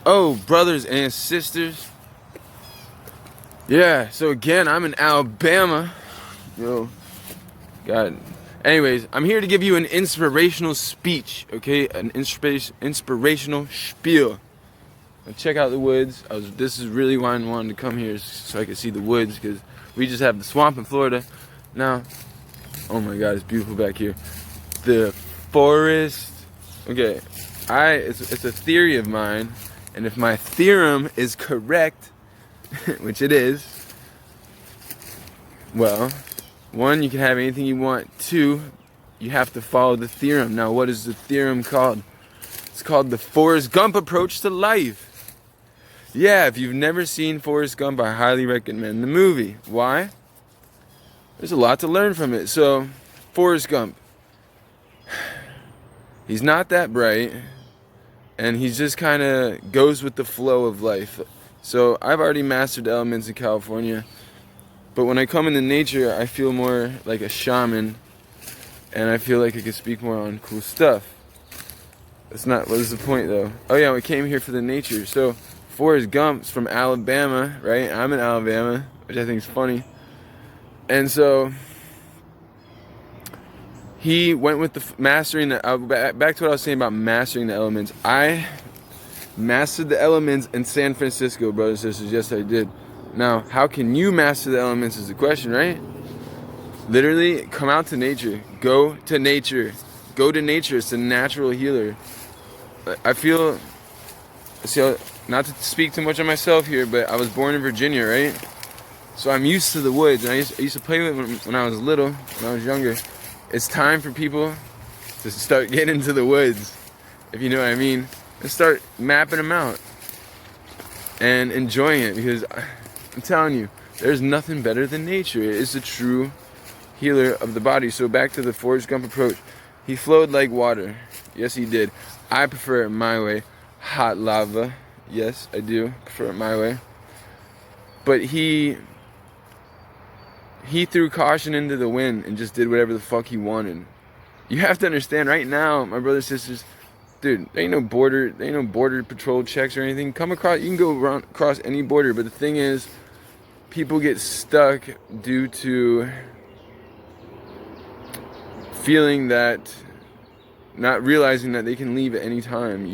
Oh, brothers and sisters. Yeah, so again, I'm in Alabama. Yo, God. Anyways, I'm here to give you an inspirational speech, okay? An inspirational spiel. Now check out the woods. This is really why I wanted to come here, so I could see the woods, because we just have the swamp in Florida. Now, oh my God, it's beautiful back here. The forest. Okay, it's a theory of mine, and if my theorem is correct, which it is, well, one, you can have anything you want. Two, you have to follow the theorem. Now, what is the theorem called? It's called the Forrest Gump approach to life. Yeah, if you've never seen Forrest Gump, I highly recommend the movie. Why? There's a lot to learn from it. So, Forrest Gump, he's not that bright, and he just kind of goes with the flow of life. So, I've already mastered the elements in California. But when I come into nature, I feel more like a shaman, and I feel like I could speak more on cool stuff. That's not, what is the point though? Oh yeah, we came here for the nature. So, Forrest Gump's from Alabama, right? I'm in Alabama, which I think is funny. And so, he went with the mastering the, back to what I was saying about mastering the elements. I mastered the elements in San Francisco, brothers and sisters. Yes, I did. Now, how can you master the elements is the question, right? Literally, come out to nature. Go to nature. Go to nature. It's a natural healer. I feel, see, not to speak too much on myself here, but I was born in Virginia, right? So I'm used to the woods. And I used to play with them when I was little, when I was younger. It's time for people to start getting into the woods, if you know what I mean, and start mapping them out and enjoying it, because I'm telling you, there's nothing better than nature. It's a true healer of the body. So back to the Forrest Gump approach. He flowed like water. Yes, he did. I prefer it my way. Hot lava. Yes, I do prefer it my way. But he threw caution into the wind and just did whatever the fuck he wanted. You have to understand right now, my brothers and sisters, dude, there ain't no border patrol checks or anything. Come across, you can go across any border, but the thing is, people get stuck due to feeling that, not realizing that they can leave at any time.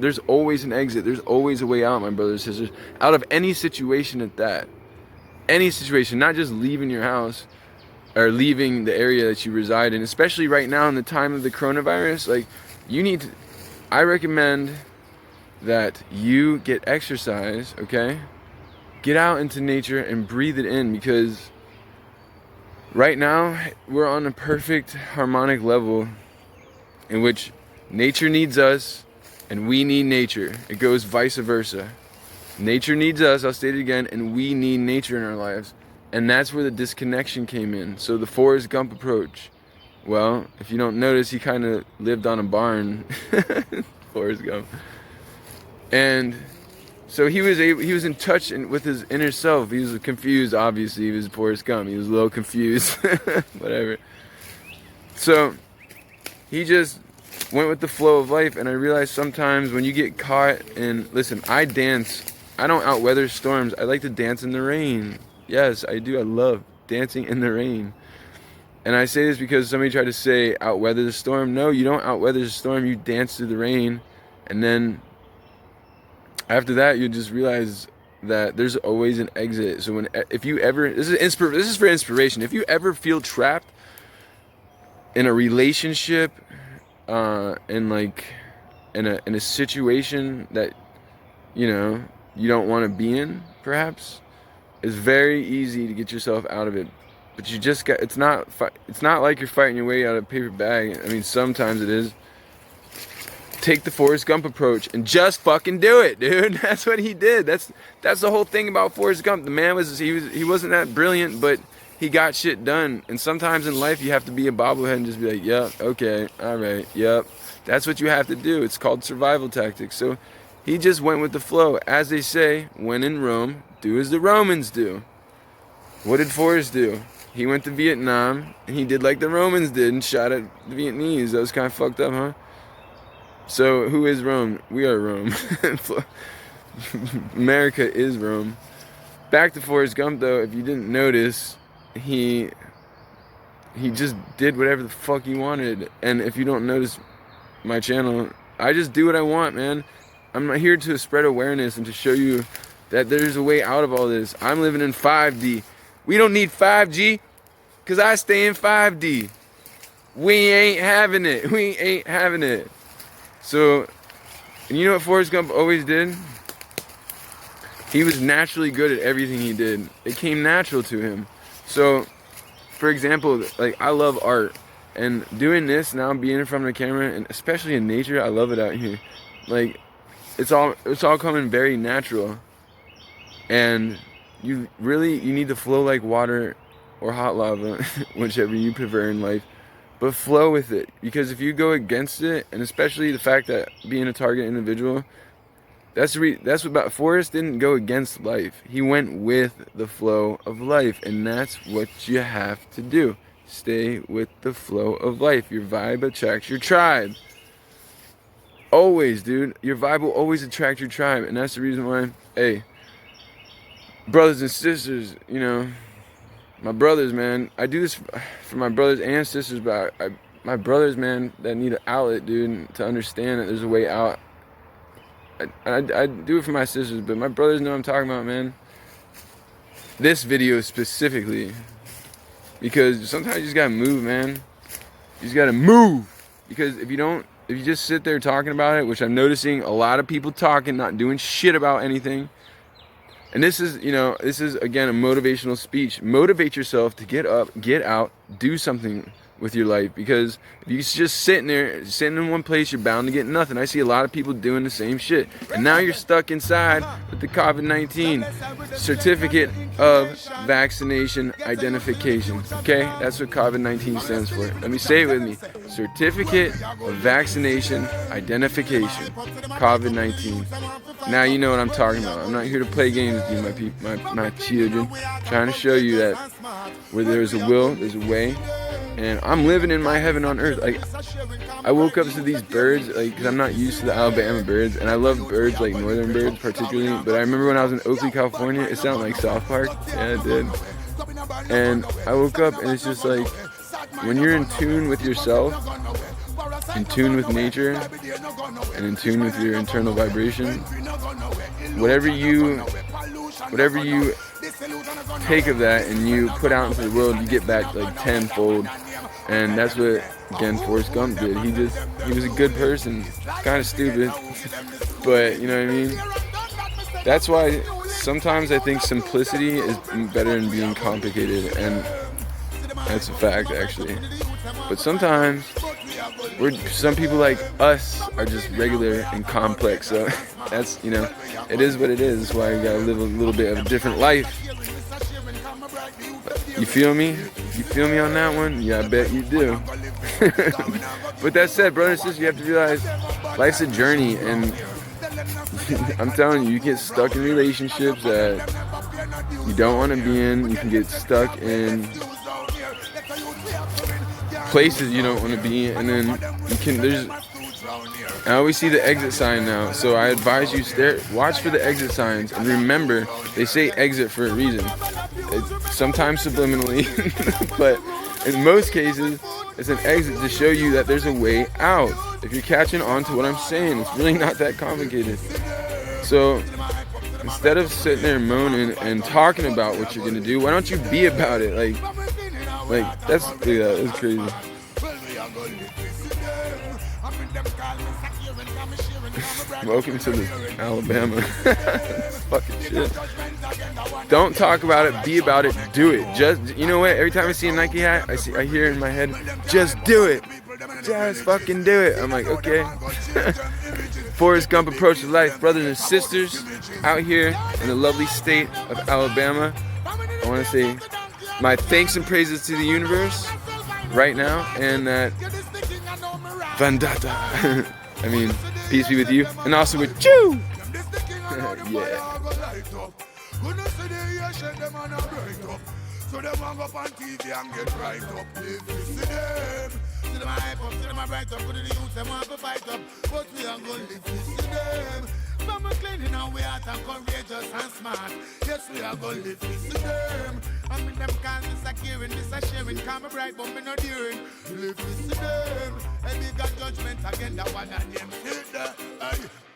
There's always an exit. There's always a way out, my brothers and sisters. Out of any situation at that. Any situation, not just leaving your house or leaving the area that you reside in, especially right now in the time of the coronavirus. Like, I recommend that you get exercise, okay? Get out into nature and breathe it in, because right now we're on a perfect harmonic level in which nature needs us and we need nature. It goes vice versa. Nature needs us, I'll state it again, and we need nature in our lives. And that's where the disconnection came in. So the Forrest Gump approach. Well, if you don't notice, he kind of lived on a barn, Forrest Gump. And so he was in touch with his inner self. He was confused, obviously. He was Forrest Gump. He was a little confused, whatever. So he just went with the flow of life, and I realized sometimes when you get caught in, listen, I dance. I don't outweather storms. I like to dance in the rain. Yes, I do. I love dancing in the rain. And I say this because somebody tried to say outweather the storm. No, you don't outweather the storm. You dance through the rain, and then after that, you just realize that there's always an exit. So if you ever, this is for inspiration. If you ever feel trapped in a relationship, in a situation that you don't want to be in, perhaps, it's very easy to get yourself out of it. But you just got, it's not like you're fighting your way out of a paper bag. I mean, sometimes it is. Take the Forrest Gump approach and just fucking do it, dude. That's what he did. That's the whole thing about Forrest Gump. The man he wasn't that brilliant, but he got shit done. And sometimes in life you have to be a bobblehead and just be like, yep, okay, all right, yep. That's what you have to do. It's called survival tactics. So he just went with the flow. As they say, when in Rome, do as the Romans do. What did Forrest do? He went to Vietnam and he did like the Romans did and shot at the Vietnamese. That was kind of fucked up, huh? So who is Rome? We are Rome. America is Rome. Back to Forrest Gump though, if you didn't notice, he just did whatever the fuck he wanted. And if you don't notice my channel, I just do what I want, man. I'm not here to spread awareness and to show you that there's a way out of all this. I'm living in 5D. We don't need 5G, because I stay in 5D. We ain't having it. We ain't having it. So, and you know what Forrest Gump always did? He was naturally good at everything he did. It came natural to him. So, for example, like, I love art. And doing this now, being in front of the camera, and especially in nature, I love it out here. Like, it's all coming very natural. And you need to flow like water or hot lava, whichever you prefer in life. But flow with it, because if you go against it, and especially the fact that being a target individual, that's what about Forrest didn't go against life. He went with the flow of life, and that's what you have to do. Stay with the flow of life. Your vibe attracts your tribe. Always, dude. Your vibe will always attract your tribe, and that's the reason why, hey, brothers and sisters, you know, my brothers, man, I do this for my brothers and sisters, but my brothers, man, that need an outlet, dude, to understand that there's a way out. I do it for my sisters, but my brothers know what I'm talking about, man. This video specifically, because sometimes you just gotta move, man. You just gotta move, because if you just sit there talking about it, which I'm noticing a lot of people talking, not doing shit about anything. And this is again a motivational speech. Motivate yourself to get up, get out, do something with your life, because if you're just sitting in one place, you're bound to get nothing. I see a lot of people doing the same shit, and now you're stuck inside with the COVID-19 certificate of vaccination identification. Okay, that's what COVID-19 stands for. Let me say it with me: certificate of vaccination identification, COVID-19. Now you know what I'm talking about. I'm not here to play games with you, my children. I'm trying to show you that where there's a will, there's a way. And I'm living in my heaven on earth. Like, I woke up to these birds, like, because I'm not used to the Alabama birds, and I love birds, like northern birds particularly. But I remember when I was in Oakley, California, it sounded like South Park. Yeah, it did. And I woke up, and it's just like, when you're in tune with yourself, in tune with nature, and in tune with your internal vibration, whatever you take of that and you put out into the world, you get back like tenfold. And that's what, again, Forrest Gump did. He was a good person, kind of stupid, but you know what I mean? That's why sometimes I think simplicity is better than being complicated, and that's a fact, actually. But sometimes some people like us are just regular and complex, so that's, you know, it is what it is. That's why you gotta live a little bit of a different life. You feel me? You feel me on that one? Yeah, I bet you do. With that said, brothers and sisters, you have to realize life's a journey, and I'm telling you, you get stuck in relationships that you don't want to be in. You can get stuck in places you don't want to be in, and then I always see the exit sign now, so I advise you watch for the exit signs, and remember, they say exit for a reason. It's sometimes subliminally, but in most cases, it's an exit to show you that there's a way out. If you're catching on to what I'm saying, it's really not that complicated. So instead of sitting there moaning and talking about what you're gonna do, why don't you be about it? Like that's crazy. Welcome to the Alabama. Fucking shit. Don't talk about it, be about it, do it. Just, you know what? Every time I see a Nike hat, I hear in my head, just do it. Just fucking do it. I'm like, okay. Forrest Gump approach to life, brothers and sisters out here in the lovely state of Alabama. I want to say my thanks and praises to the universe right now, and that Vandata. I mean, peace be with you, and also with you. Yeah. So them want up on TV and get right up. If you see them, see them hype up, see them right up. Put in the youth, them want to fight up. But we are going to live, you see them. But we cleaning and we out and courageous and smart. Yes, we are gonna live this to them. I mean them call this a caring, this a sharing. Come bright, but me not daring. Live this to them. And we got judgment again, that one and them shit. Hey.